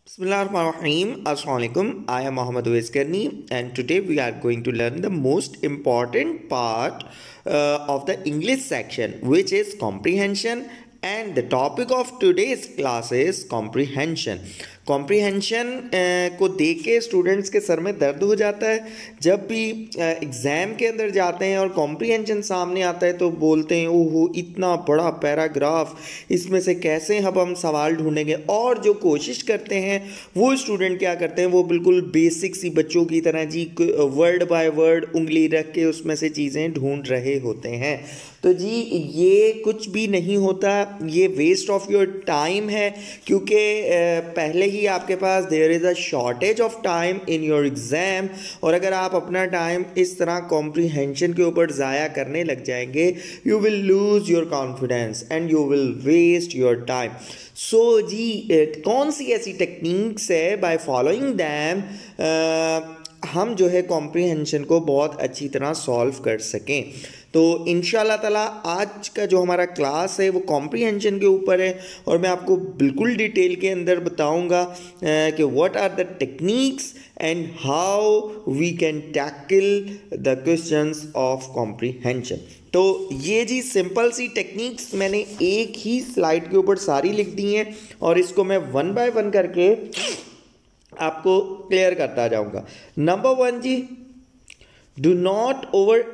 Bismillahirrahmanirrahim. Assalamualaikum. I am Mohammad Uwais Karni, and today we are going to learn the most important part of the English section, which is comprehension. And the topic of today's class is comprehension. Comprehension को देख के students के sir में दर्द हो जाता है जब भी एग्ज़ाम के अंदर जाते हैं और कॉम्प्रीहेंशन सामने आता है तो बोलते हैं ओहो इतना बड़ा पैराग्राफ, इसमें से कैसे अब हम सवाल ढूंढेंगे। और जो कोशिश करते हैं वो स्टूडेंट क्या करते हैं, वो बिल्कुल बेसिक सी बच्चों की तरह जी वर्ड बाय वर्ड उंगली रख के उसमें से चीज़ें ढूंढ रहे होते हैं। तो जी ये कुछ भी नहीं होता, ये वेस्ट ऑफ योर टाइम है, क्योंकि पहले ही आपके पास there is a shortage of time in your exam. और अगर आप अपना टाइम इस तरह कॉम्प्रीहेंशन के ऊपर ज़ाया करने लग जाएंगे, you will lose your confidence and you will waste your time. So जी कौन सी ऐसी टेक्निक्स है, बाय फॉलोइंग दैम हम जो है कॉम्प्रीहेंशन को बहुत अच्छी तरह सॉल्व कर सकें। तो इंशाल्लाह ताला आज का जो हमारा क्लास है वो कॉम्प्रीहेंशन के ऊपर है और मैं आपको बिल्कुल डिटेल के अंदर बताऊंगा कि what are the techniques and how we can tackle the questions of comprehension. तो ये जी सिंपल सी टेक्निक्स मैंने एक ही स्लाइड के ऊपर सारी लिख दी हैं और इसको मैं वन बाय वन करके आपको क्लियर करता जाऊंगा। नंबर वन जी, do not ever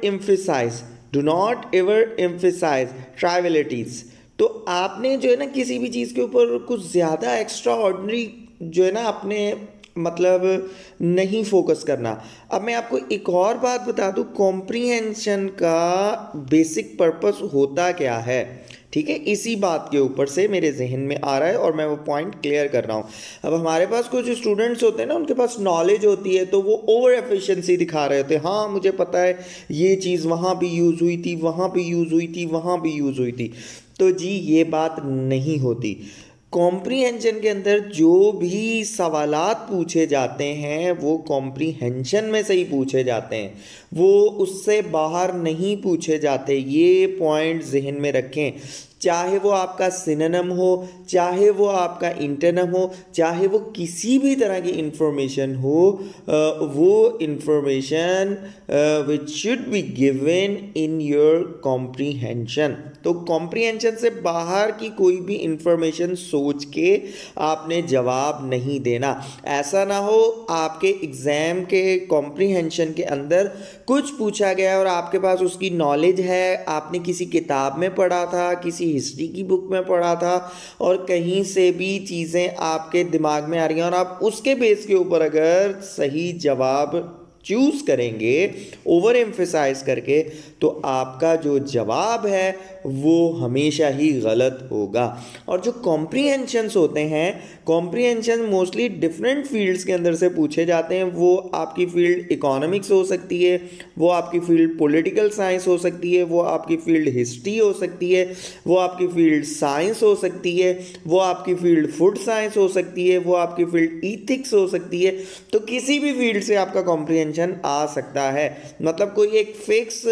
emphasize trivialities. तो आपने जो है ना किसी भी चीज़ के ऊपर कुछ ज़्यादा एक्स्ट्रा ऑर्डिनरी जो है ना आपने मतलब नहीं फोकस करना। अब मैं आपको एक और बात बता दूं, कॉम्प्रीहेंशन का बेसिक पर्पस होता क्या है, ठीक है, इसी बात के ऊपर से मेरे जहन में आ रहा है और मैं वो पॉइंट क्लियर कर रहा हूँ। अब हमारे पास कुछ स्टूडेंट्स होते हैं ना, उनके पास नॉलेज होती है तो वो ओवर एफिशिएंसी दिखा रहे होते हैं। हाँ मुझे पता है ये चीज़ वहाँ भी यूज़ हुई थी, वहाँ भी यूज़ हुई थी, वहाँ भी यूज़ हुई थी। तो जी ये बात नहीं होती। कॉम्प्रीहेंशन के अंदर जो भी सवालात पूछे जाते हैं वो कॉम्प्रीहेंशन में से ही पूछे जाते हैं, वो उससे बाहर नहीं पूछे जाते। ये पॉइंट जहन में रखें। चाहे वो आपका सिनोनिम हो, चाहे वो आपका इंटरनम हो, चाहे वो किसी भी तरह की इंफॉर्मेशन हो, वो information which should be given in your comprehension. तो कॉम्प्रीहेंशन से बाहर की कोई भी इंफॉर्मेशन सोच के आपने जवाब नहीं देना। ऐसा ना हो आपके एग्ज़ाम के कॉम्प्रीहेंशन के अंदर कुछ पूछा गया और आपके पास उसकी नॉलेज है, आपने किसी किताब में पढ़ा था, किसी हिस्ट्री की बुक में पढ़ा था और कहीं से भी चीज़ें आपके दिमाग में आ रही हैं और आप उसके बेस के ऊपर अगर सही जवाब चूज़ करेंगे ओवर एम्फेसाइज करके, तो आपका जो जवाब है वो हमेशा ही गलत होगा। और जो कॉम्प्रीहेंशंस होते हैं, कॉम्प्रीहेंशन मोस्टली डिफरेंट फील्ड्स के अंदर से पूछे जाते हैं। वो आपकी फील्ड इकोनॉमिक्स हो सकती है, वो आपकी फील्ड पॉलिटिकल साइंस हो सकती है, वो आपकी फील्ड हिस्ट्री हो सकती है, वो आपकी फील्ड साइंस हो सकती है, वो आपकी फील्ड फूड साइंस हो सकती है, वो आपकी फील्ड इथिक्स हो सकती है। तो किसी भी फील्ड से आपका कॉम्प्रीहेंशन आ सकता है। मतलब कोई एक फिक्स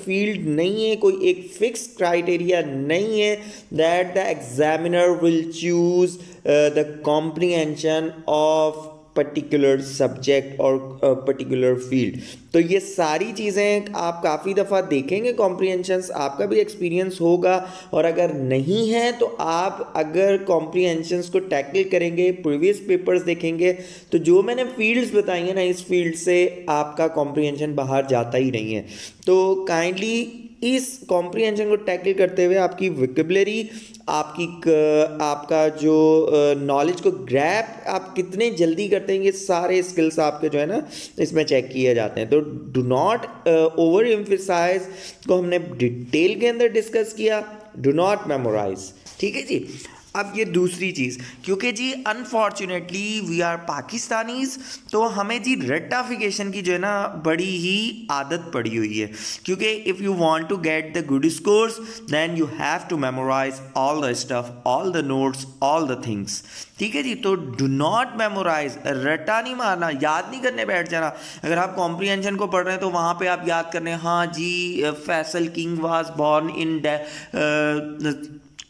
फील्ड नहीं है, कोई एक फिक्स क्राइटेरिया नहीं है that the examiner will choose the comprehension of particular subject और पर्टिकुलर फील्ड। तो ये सारी चीज़ें आप काफ़ी दफ़ा देखेंगे कॉम्प्रीहेंशंस, आपका भी एक्सपीरियंस होगा। और अगर नहीं है तो आप अगर कॉम्प्रीहेंशंस को टैकल करेंगे, प्रीवियस पेपर्स देखेंगे, तो जो मैंने फील्ड्स बताई हैं ना, इस फील्ड से आपका कॉम्प्रीहेंशन बाहर जाता ही नहीं है। तो काइंडली इस कॉम्प्रीहेंशन को टैकल करते हुए आपकी वोकैबुलरी, आपका जो नॉलेज को ग्रैब आप कितने जल्दी करते हैं, ये सारे स्किल्स आपके जो है ना इसमें चेक किए जाते हैं। तो डू नॉट ओवर एम्फेसाइज को हमने डिटेल के अंदर डिस्कस किया, डू नॉट मेमोराइज, ठीक है जी। अब ये दूसरी चीज़, क्योंकि जी अनफॉर्चुनेटली वी आर पाकिस्तानीज़, तो हमें जी रट्टाफिकेशन की जो है ना बड़ी ही आदत पड़ी हुई है। क्योंकि if you want to get the good scores then you have to memorise all the stuff, all the notes, all the things, ठीक है जी। तो डू नॉट मेमोराइज, रट्टा नहीं मारना, याद नहीं करने बैठ जाना। अगर आप कॉम्प्रीहेंशन को पढ़ रहे हैं तो वहाँ पे आप याद करने, हाँ जी Faisal king was born in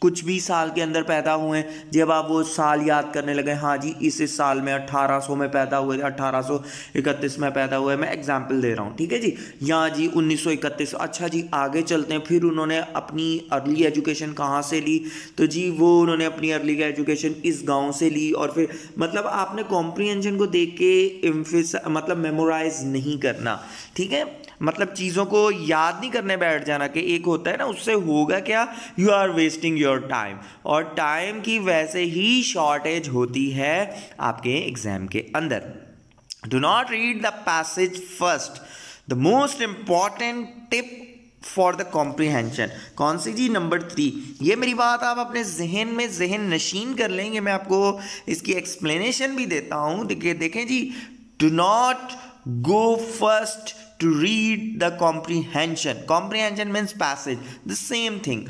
कुछ भी साल के अंदर पैदा हुए, जब आप वो साल याद करने लगे, हाँ जी इस साल में 1800 में पैदा हुए थे, 1831 में पैदा हुए, मैं एग्जांपल दे रहा हूँ, ठीक है जी। यहाँ जी 1931, अच्छा जी आगे चलते हैं। फिर उन्होंने अपनी अर्ली एजुकेशन कहाँ से ली, तो जी वो उन्होंने अपनी अर्ली एजुकेशन इस गाँव से ली। और फिर मतलब आपने कॉम्प्रीहेंशन को देख के मतलब मेमोराइज नहीं करना, ठीक है, मतलब चीज़ों को याद नहीं करने बैठ जाना कि एक होता है ना, उससे होगा क्या, you are wasting your time, और टाइम की वैसे ही शॉर्टेज होती है आपके एग्जाम के अंदर। Do not read the passage first, the most important tip for the comprehension. कौन सी जी, नंबर 3। ये मेरी बात आप अपने जहन में जहन नशीन कर लेंगे, मैं आपको इसकी एक्सप्लेनेशन भी देता हूँ। देखिए देखें जी, do not go first to read the comprehension. Comprehension means passage, the same thing.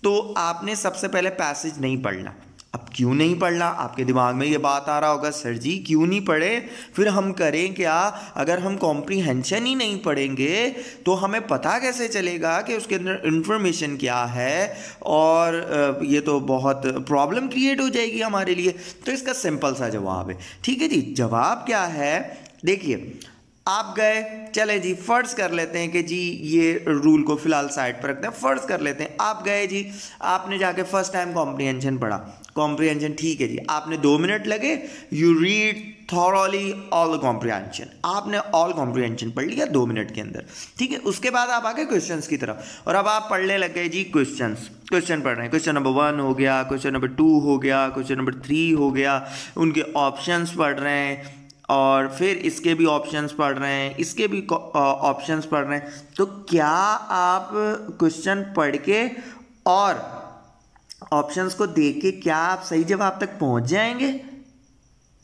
तो आपने सबसे पहले पैसेज नहीं पढ़ना। अब क्यों नहीं पढ़ना, आपके दिमाग में ये बात आ रहा होगा, सर जी क्यों नहीं पढ़े, फिर हम करें क्या, अगर हम कॉम्प्रीहेंशन ही नहीं पढ़ेंगे तो हमें पता कैसे चलेगा कि उसके अंदर इंफॉर्मेशन क्या है, और ये तो बहुत प्रॉब्लम क्रिएट हो जाएगी हमारे लिए। तो इसका सिंपल सा जवाब है, ठीक है जी। जवाब क्या है, देखिए आप गए, चले जी फर्ज कर लेते हैं कि जी ये रूल को फिलहाल साइड पर रखते हैं, फर्ज कर लेते हैं आप गए जी, आपने जाके फर्स्ट टाइम कॉम्प्रीहेंशन पढ़ा, कॉम्प्रीहेंशन ठीक है जी, आपने 2 मिनट लगे, you read thoroughly all the comprehension, आपने ऑल कॉम्प्रीहेंशन पढ़ लिया 2 मिनट के अंदर, ठीक है। उसके बाद आप आगे क्वेश्चंस की तरफ, और अब आप पढ़ने लग गए जी क्वेश्चन पढ़ रहे हैं, क्वेश्चन नंबर 1 हो गया, क्वेश्चन नंबर 2 हो गया, क्वेश्चन नंबर 3 हो गया, उनके ऑप्शंस पढ़ रहे हैं, और फिर इसके भी ऑप्शंस पढ़ रहे हैं, इसके भी ऑप्शंस पढ़ रहे हैं। तो क्या आप क्वेश्चन पढ़ के और ऑप्शंस को देख के क्या आप सही जवाब तक पहुंच जाएंगे?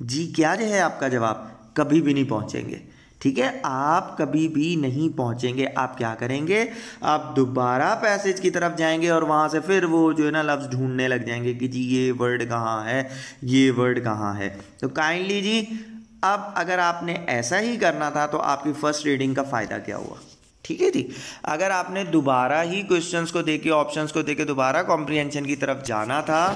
जी क्या जो है आपका जवाब, कभी भी नहीं पहुंचेंगे, ठीक है, आप कभी भी नहीं पहुंचेंगे। आप क्या करेंगे, आप दोबारा पैसेज की तरफ जाएंगे और वहां से फिर वो जो है ना लफ्ज़ ढूंढने लग जाएंगे कि जी ये वर्ड कहाँ है, ये वर्ड कहाँ है। तो काइंडली जी अब अगर आपने ऐसा ही करना था तो आपकी फर्स्ट रीडिंग का फ़ायदा क्या हुआ, ठीक है जी। अगर आपने दोबारा ही क्वेश्चंस को देके ऑप्शंस को देके दोबारा कॉम्प्रीहेंशन की तरफ जाना था,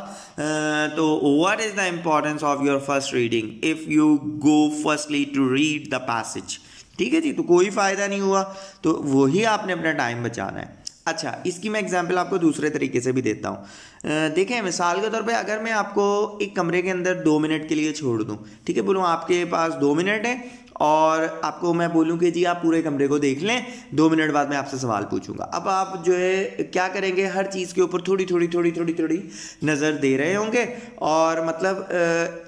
तो what is the importance of your first reading if you go firstly to read the passage, ठीक है जी। तो कोई फ़ायदा नहीं हुआ, तो वही आपने अपना टाइम बचाना है। अच्छा, इसकी मैं एग्जांपल आपको दूसरे तरीके से भी देता हूँ। देखें मिसाल के तौर पे अगर मैं आपको एक कमरे के अंदर 2 मिनट के लिए छोड़ दूँ, ठीक है, बोलूँ आपके पास 2 मिनट है और आपको मैं बोलूँ कि जी आप पूरे कमरे को देख लें, 2 मिनट बाद मैं आपसे सवाल पूछूंगा। अब आप जो है क्या करेंगे, हर चीज़ के ऊपर थोड़ी थोड़ी नज़र दे रहे होंगे, और मतलब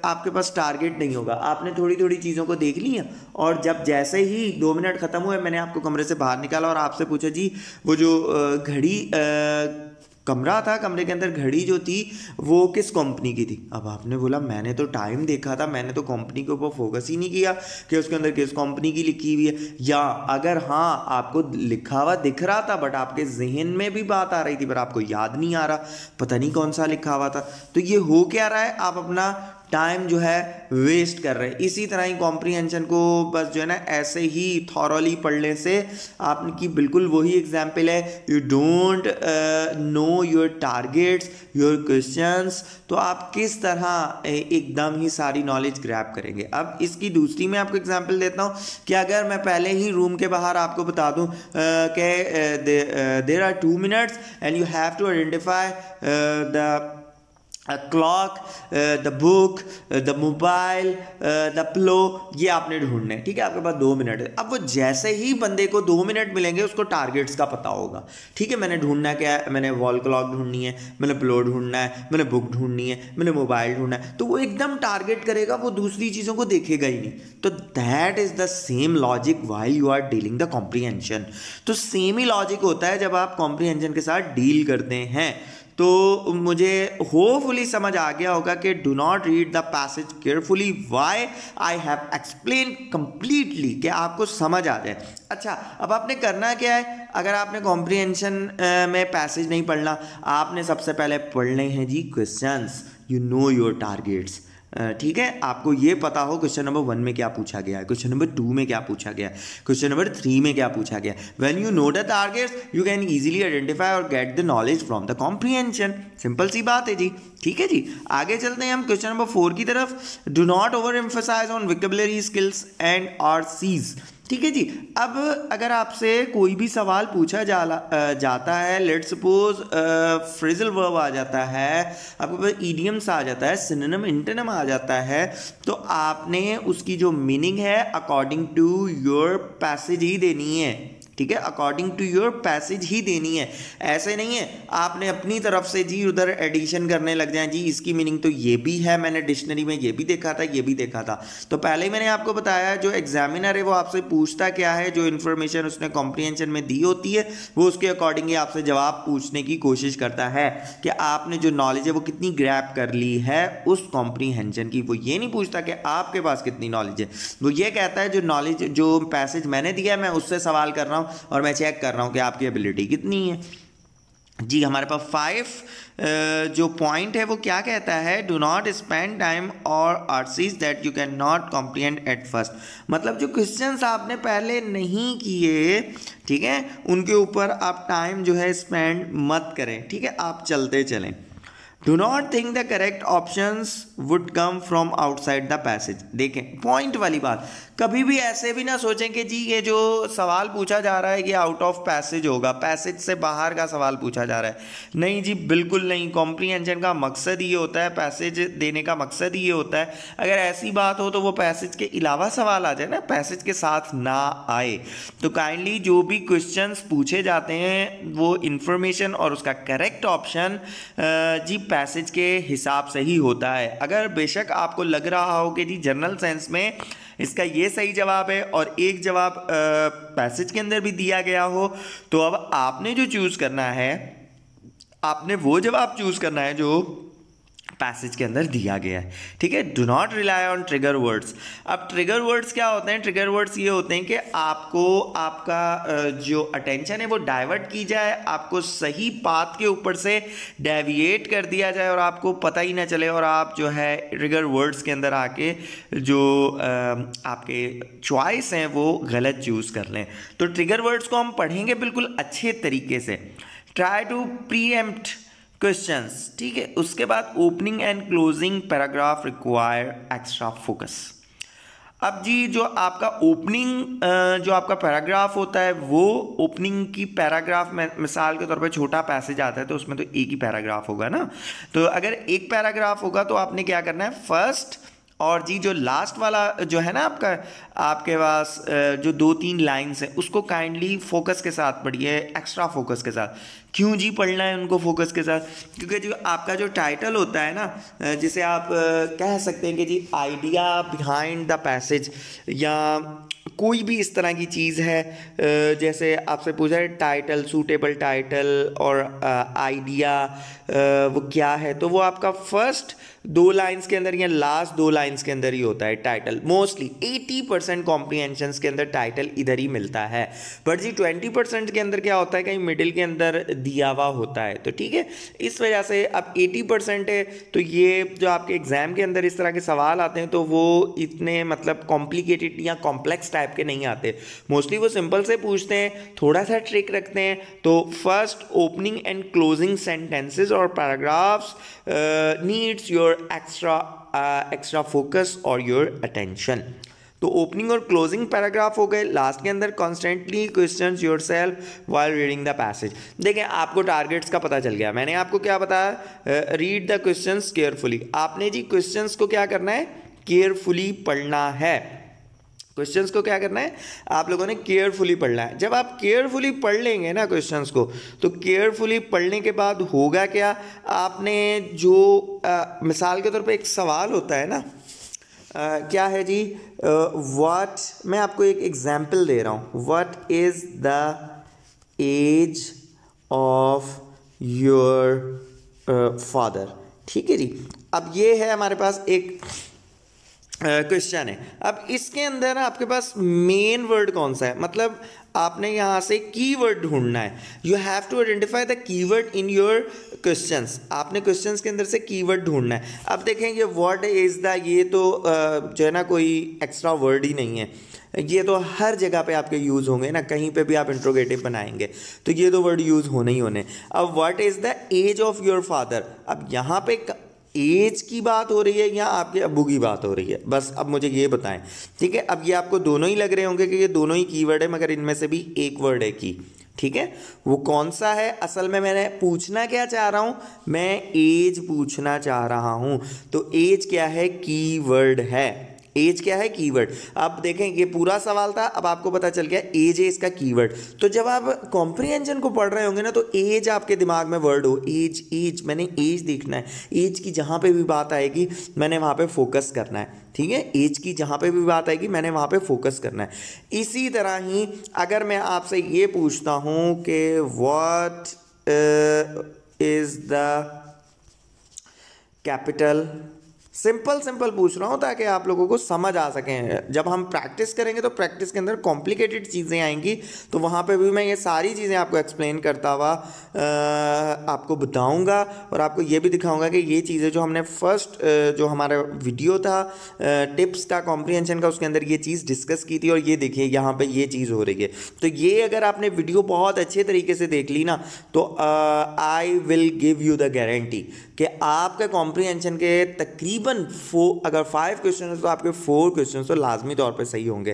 आपके पास टारगेट नहीं होगा, आपने थोड़ी थोड़ी चीज़ों को देख लिया, और जब जैसे ही 2 मिनट ख़त्म हुए मैंने आपको कमरे से बाहर निकाला और आपसे पूछा जी वो जो घड़ी कमरा था, कमरे के अंदर घड़ी जो थी वो किस कंपनी की थी। अब आपने बोला मैंने तो टाइम देखा था, मैंने तो कंपनी के ऊपर फोकस ही नहीं किया कि उसके अंदर किस कंपनी की लिखी हुई है, या अगर हाँ आपको लिखा हुआ दिख रहा था बट आपके जहन में भी बात आ रही थी पर आपको याद नहीं आ रहा, पता नहीं कौन सा लिखा हुआ था। तो ये हो क्या रहा है, आप अपना टाइम जो है वेस्ट कर रहे हैं। इसी तरह ही कॉम्प्रीहेंशन को बस जो है ना ऐसे ही थॉरली पढ़ने से आपकी बिल्कुल वही एग्जाम्पल है, you don't know your targets, your questions, तो आप किस तरह एकदम ही सारी नॉलेज ग्रैब करेंगे। अब इसकी दूसरी मैं आपको एग्जाम्पल देता हूँ कि अगर मैं पहले ही रूम के बाहर आपको बता दूँ कि there are 2 minutes and you have to identify the clock, the book, the mobile, the plough, ये आपने ढूंढने, ठीक है, आपके पास 2 मिनट है। अब वो जैसे ही बंदे को 2 मिनट मिलेंगे उसको टारगेट्स का पता होगा, ठीक है, मैंने ढूंढना क्या है, मैंने वॉल क्लॉक ढूंढनी है, मैंने प्लो ढूंढना है, मैंने बुक ढूंढनी है, मैंने मोबाइल ढूंढना है, तो वो एकदम टारगेट करेगा, वो दूसरी चीज़ों को देखेगा ही नहीं। तो that is the same logic while you are dealing the comprehension. तो सेम ही लॉजिक होता है जब आप कॉम्प्रीहेंशन के साथ डील करते हैं। तो मुझे होपफुली समझ आ गया होगा कि do not read the passage carefully, why I have explain completely, कि आपको समझ आ जाए। अच्छा, अब आपने करना क्या है, अगर आपने कॉम्प्रीहेंशन में पैसेज नहीं पढ़ना, आपने सबसे पहले पढ़ने हैं जी questions, you know your targets, ठीक है, आपको ये पता हो क्वेश्चन नंबर 1 में क्या पूछा गया है, क्वेश्चन नंबर 2 में क्या पूछा गया है, क्वेश्चन नंबर 3 में क्या पूछा गया है। When you know the targets you can easily identify और get the knowledge from the comprehension. Simple सी बात है जी। ठीक है जी, आगे चलते हैं हम क्वेश्चन नंबर 4 की तरफ। Do not over emphasise on vocabulary skills and RCs. ठीक है जी, अब अगर आपसे कोई भी सवाल पूछा जाता है, लेट सपोज फ्रेजल वर्ब आ जाता है, आपके पास ईडियम्स आ जाता है, सिनोनिम इंटोनिम आ जाता है, तो आपने उसकी जो मीनिंग है अकॉर्डिंग टू योर पैसेज ही देनी है। ठीक है, अकॉर्डिंग टू योर पैसेज ही देनी है। ऐसे नहीं है आपने अपनी तरफ से जी उधर एडिशन करने लग जाए, जी इसकी मीनिंग तो ये भी है, मैंने डिक्शनरी में ये भी देखा था, ये भी देखा था। तो पहले ही मैंने आपको बताया जो एग्जामिनर है वो आपसे पूछता क्या है, जो इन्फॉर्मेशन उसने कॉम्प्रिहेंशन में दी होती है वो उसके अकॉर्डिंग ही आपसे जवाब पूछने की कोशिश करता है कि आपने जो नॉलेज है वो कितनी ग्रैब कर ली है उस कॉम्प्रिहेंशन की। वो ये नहीं पूछता कि आपके पास कितनी नॉलेज है, वो ये कहता है जो नॉलेज जो पैसेज मैंने दिया है मैं उससे सवाल कर रहा हूँ और मैं चेक कर रहा हूं कि आपकी एबिलिटी कितनी है। जी हमारे पास 5 जो पॉइंट है वो क्या कहता है, डू नॉट स्पेंड टाइम और areas that you can not comprehend at first. मतलब जो क्वेश्चंस आपने पहले नहीं किए, ठीक है, उनके ऊपर आप टाइम जो है स्पेंड मत करें। ठीक है, आप चलते चलें। Do not think the correct options would come from outside the passage. देखें पॉइंट वाली बात, कभी भी ऐसे भी ना सोचें कि जी ये जो सवाल पूछा जा रहा है ये आउट ऑफ पैसेज होगा, पैसेज से बाहर का सवाल पूछा जा रहा है। नहीं जी, बिल्कुल नहीं। कॉम्प्रिहेंशन का मकसद ये होता है, पैसेज देने का मकसद ये होता है, अगर ऐसी बात हो तो वो पैसेज के अलावा सवाल आ जाए ना, पैसेज के साथ ना आए। तो काइंडली जो भी क्वेश्चंस पूछे जाते हैं वो इंफॉर्मेशन और उसका करेक्ट ऑप्शन जी पैसेज के हिसाब से ही होता है। अगर बेशक आपको लग रहा हो कि जी जनरल सेंस में इसका ये सही जवाब है और एक जवाब पैसेज के अंदर भी दिया गया हो, तो अब आपने जो चूज करना है, आपने वो जवाब चूज करना है जो पैसेज के अंदर दिया गया है। ठीक है, do not rely on trigger words. अब ट्रिगर वर्ड्स क्या होते हैं? ट्रिगर वर्ड्स ये होते हैं कि आपको आपका जो अटेंशन है वो डाइवर्ट की जाए, आपको सही पाथ के ऊपर से डेविएट कर दिया जाए और आपको पता ही ना चले और आप जो है ट्रिगर वर्ड्स के अंदर आके जो आपके चॉइस हैं वो गलत चूज़ कर लें। तो ट्रिगर वर्ड्स को हम पढ़ेंगे बिल्कुल अच्छे तरीके से। Try to preempt questions. ठीक है, उसके बाद opening and closing paragraph require extra focus. अब जी जो आपका ओपनिंग जो आपका पैराग्राफ होता है वो ओपनिंग की पैराग्राफ में मिसाल के तौर पे छोटा पैसेज आता है तो उसमें तो एक ही पैराग्राफ होगा ना। तो अगर एक पैराग्राफ होगा तो आपने क्या करना है, फर्स्ट और जी जो लास्ट वाला जो है ना आपका आपके पास जो 2-3 लाइन्स हैं उसको काइंडली फोकस के साथ पढ़िए, एक्स्ट्रा फोकस के साथ। क्यों जी पढ़ना है उनको फोकस के साथ? क्योंकि जो आपका जो टाइटल होता है ना, जिसे आप कह सकते हैं कि जी आइडिया बिहाइंड द पैसेज या कोई भी इस तरह की चीज़ है, जैसे आपसे पूछा है टाइटल, सूटेबल टाइटल और आइडिया वो क्या है, तो वो आपका फर्स्ट 2 लाइन्स के अंदर या लास्ट 2 लाइन्स के अंदर ही होता है टाइटल। मोस्टली 80% कॉम्प्रिहेंशंस के अंदर टाइटल इधर ही मिलता है, बट जी 20% के अंदर क्या होता है, कहीं मिडिल के अंदर दिया हुआ होता है। तो ठीक है, इस वजह से अब 80% है तो ये जो आपके एग्जाम के अंदर इस तरह के सवाल आते हैं तो वो इतने मतलब कॉम्प्लिकेटेड या कॉम्प्लेक्स टाइप के नहीं आते, मोस्टली वो सिंपल से पूछते हैं, थोड़ा सा ट्रिक रखते हैं। तो first opening and closing sentences और paragraphs needs your extra focus और योर अटेंशन। तो ओपनिंग और क्लोजिंग पैराग्राफ हो गए, लास्ट के अंदर constantly questions yourself while reading the passage. देखें आपको टारगेट्स का पता चल गया, मैंने आपको क्या बताया, रीड द क्वेश्चंस केयरफुली। आपने जी क्वेश्चंस को क्या करना है, केयरफुली पढ़ना है। क्वेश्चंस को क्या करना है, आप लोगों ने केयरफुली पढ़ना है। जब आप केयरफुली पढ़ लेंगे ना क्वेश्चंस को, तो केयरफुली पढ़ने के बाद होगा क्या, आपने जो मिसाल के तौर पे एक सवाल होता है ना, क्या है जी, व्हाट, मैं आपको एक एग्जाम्पल दे रहा हूँ, what is the age of your father. ठीक है जी, अब ये है हमारे पास एक क्वेश्चन है। अब इसके अंदर ना आपके पास मेन वर्ड कौन सा है, मतलब आपने यहाँ से कीवर्ड ढूंढना है। You have to identify the keyword in your questions. आपने क्वेश्चंस के अंदर से कीवर्ड ढूंढना है। अब देखेंगे व्हाट इज द, ये तो जो है ना कोई एक्स्ट्रा वर्ड ही नहीं है, ये तो हर जगह पे आपके यूज़ होंगे ना, कहीं पे भी आप इंट्रोगेटिव बनाएंगे तो ये तो वर्ड यूज़ होने ही होने। अब what is the age of your father, अब यहाँ पे एज की बात हो रही है या आपके अब्बू की बात हो रही है, बस अब मुझे ये बताएं। ठीक है, अब ये आपको दोनों ही लग रहे होंगे कि ये दोनों ही कीवर्ड है, मगर इनमें से भी एक वर्ड है की। ठीक है, वो कौन सा है? असल में मैंने पूछना क्या चाह रहा हूं, मैं एज पूछना चाह रहा हूं। तो एज क्या है? कीवर्ड है। एज क्या है? कीवर्ड। अब देखें ये पूरा सवाल था, अब आपको पता चल गया एज है इसका कीवर्ड। तो जब आप कॉम्प्रिहेंशन को पढ़ रहे होंगे ना, तो एज आपके दिमाग में वर्ड हो, एज एज, मैंने एज देखना है, एज की जहाँ पे भी बात आएगी मैंने वहाँ पे फोकस करना है। ठीक है, एज की जहाँ पे भी बात आएगी मैंने वहाँ पे फोकस करना है। इसी तरह ही अगर मैं आपसे ये पूछता हूँ कि what is the capital, simple पूछ रहा हूँ ताकि आप लोगों को समझ आ सकें। जब हम प्रैक्टिस करेंगे तो प्रैक्टिस के अंदर कॉम्प्लिकेटेड चीज़ें आएंगी, तो वहाँ पे भी मैं ये सारी चीज़ें आपको एक्सप्लेन करता हुआ आपको बताऊँगा और आपको ये भी दिखाऊँगा कि ये चीज़ें जो हमने फर्स्ट जो हमारा वीडियो था टिप्स का कॉम्प्रिहेंशन का, उसके अंदर ये चीज़ डिस्कस की थी और ये देखिए यहाँ पर ये चीज़ हो रही है। तो ये अगर आपने वीडियो बहुत अच्छे तरीके से देख ली ना, तो I will give you the guarantee कि आपके कॉम्प्रिहेंशन के तकरीबन अगर 5 क्वेश्चन है तो आपके 4 क्वेश्चन तो लाजमी तौर पे सही होंगे।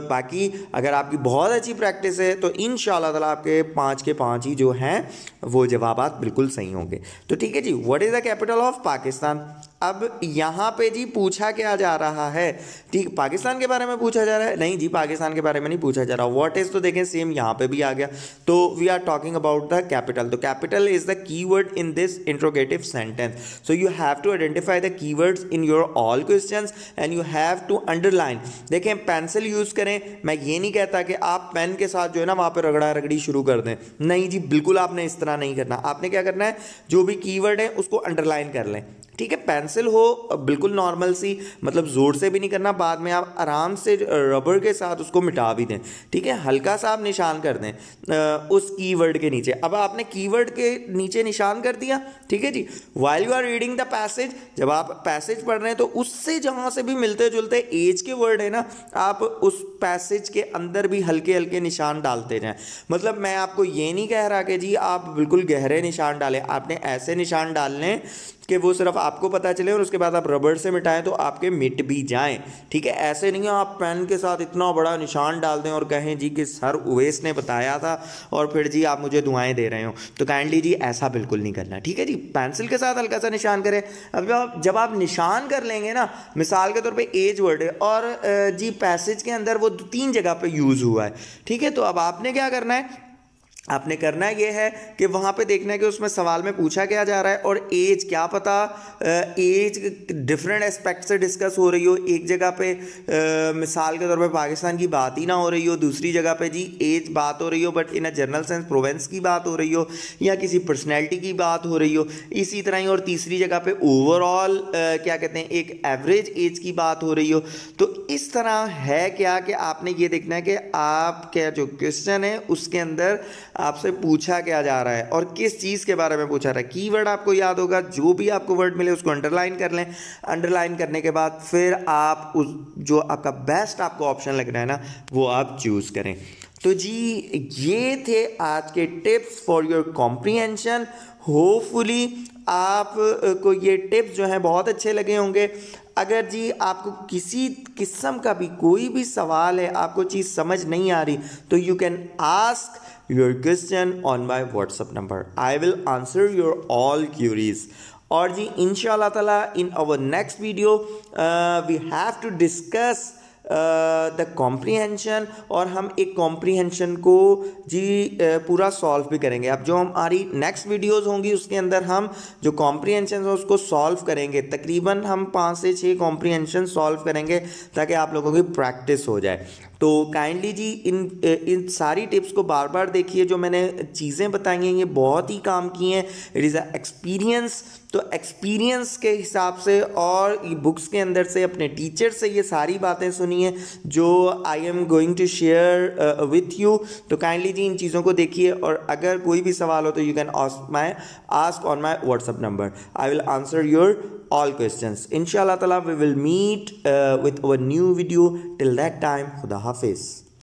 बाकी अगर आपकी बहुत अच्छी प्रैक्टिस है तो इंशाल्लाह ताला आपके 5 के 5 ही जो हैं वो जवाबात बिल्कुल सही होंगे। तो ठीक है जी, what is the capital of Pakistan. अब यहाँ पे जी पूछा क्या जा रहा है? ठीक, पाकिस्तान के बारे में पूछा जा रहा है? नहीं जी, पाकिस्तान के बारे में नहीं पूछा जा रहा। व्हाट इज़ तो देखें सेम यहाँ पे भी आ गया। तो we are talking about the capital. तो capital is the keyword in this interrogative sentence. So you have to identify the keywords in your all questions and you have to underline. देखें pencil use करें, मैं ये नहीं कहता कि आप pen के साथ जो है ना वहाँ पर रगड़ा रगड़ी शुरू कर दें, नहीं जी, बिल्कुल आपने इस तरह नहीं करना। आपने क्या करना है, जो भी कीवर्ड है उसको अंडरलाइन कर लें। ठीक है, पेंसिल हो बिल्कुल नॉर्मल सी, मतलब ज़ोर से भी नहीं करना, बाद में आप आराम से रबर के साथ उसको मिटा भी दें। ठीक है, हल्का सा आप निशान कर दें उस कीवर्ड के नीचे। अब आपने कीवर्ड के नीचे निशान कर दिया। ठीक है जी, while you are reading the passage, जब आप पैसेज पढ़ रहे हैं तो उससे जहाँ से भी मिलते जुलते एज के वर्ड है ना, आप उस पैसेज के अंदर भी हल्के हल्के निशान डालते जाएं। मतलब मैं आपको ये नहीं कह रहा कि जी आप बिल्कुल गहरे निशान डालें, आपने ऐसे निशान डालने कि वो सिर्फ आपको पता चले और उसके बाद आप रबड़ से मिटाएं तो आपके मिट भी जाएं। ठीक है, ऐसे नहीं है आप पेन के साथ इतना बड़ा निशान डाल दें और कहें जी कि सर उवैस ने बताया था और फिर जी आप मुझे दुआएं दे रहे हो। तो काइंडली जी ऐसा बिल्कुल नहीं करना। ठीक है जी, पेंसिल के साथ हल्का सा निशान करें। अब जब आप निशान कर लेंगे ना, मिसाल के तौर पर एज वर्ड है और जी पैसेज के अंदर वो 3 जगह पर यूज़ हुआ है। ठीक है, तो अब आपने क्या करना है, आपने करना ये है कि वहाँ पे देखना है कि उसमें सवाल में पूछा क्या जा रहा है और एज, क्या पता एज डिफरेंट एस्पेक्ट से डिस्कस हो रही हो। एक जगह पे मिसाल के तौर पे पाकिस्तान की बात ही ना हो रही हो, दूसरी जगह पे जी एज बात हो रही हो but in a general sense Provence की बात हो रही हो या किसी पर्सनैलिटी की बात हो रही हो, इसी तरह ही। और तीसरी जगह पे ओवरऑल क्या कहते हैं, एक एवरेज एज की बात हो रही हो। तो इस तरह है क्या कि आपने ये देखना है कि आपका जो क्वेश्चन है उसके अंदर आपसे पूछा क्या जा रहा है और किस चीज़ के बारे में पूछा रहा है। कीवर्ड आपको याद होगा, जो भी आपको वर्ड मिले उसको अंडरलाइन कर लें। अंडरलाइन करने के बाद फिर आप उस जो आपका बेस्ट आपको ऑप्शन लग रहा है ना, वो आप चूज़ करें। तो जी ये थे आज के tips for your comprehension. Hopefully आप को ये टिप्स जो हैं बहुत अच्छे लगे होंगे। अगर जी आपको किसी किस्म का भी कोई भी सवाल है, आपको चीज़ समझ नहीं आ रही, तो you can ask your question on my WhatsApp number. I will answer your all queries. और जी इंशाल्लाह ताला in our next video we have to discuss the comprehension, और हम एक कॉम्प्रीहेंशन को जी पूरा सॉल्व भी करेंगे। अब जो हमारी नेक्स्ट वीडियोस होंगी उसके अंदर हम जो कॉम्प्रीहेंशन है उसको सॉल्व करेंगे। तकरीबन हम 5 से 6 कॉम्प्रीहेंशन सॉल्व करेंगे ताकि आप लोगों की प्रैक्टिस हो जाए। तो काइंडली जी इन सारी टिप्स को बार बार देखिए, जो मैंने चीज़ें बताई हैं ये बहुत ही काम की हैं। इट इज़ अ एक्सपीरियंस, तो एक्सपीरियंस के हिसाब से और बुक्स के अंदर से अपने टीचर से ये सारी बातें सुनी है जो I am going to share with you. तो काइंडली जी इन चीज़ों को देखिए, और अगर कोई भी सवाल हो तो you can ask on my WhatsApp number, I will answer your all questions. Inshallah ta'ala we will meet with our new video. Till that time, Khuda Hafiz.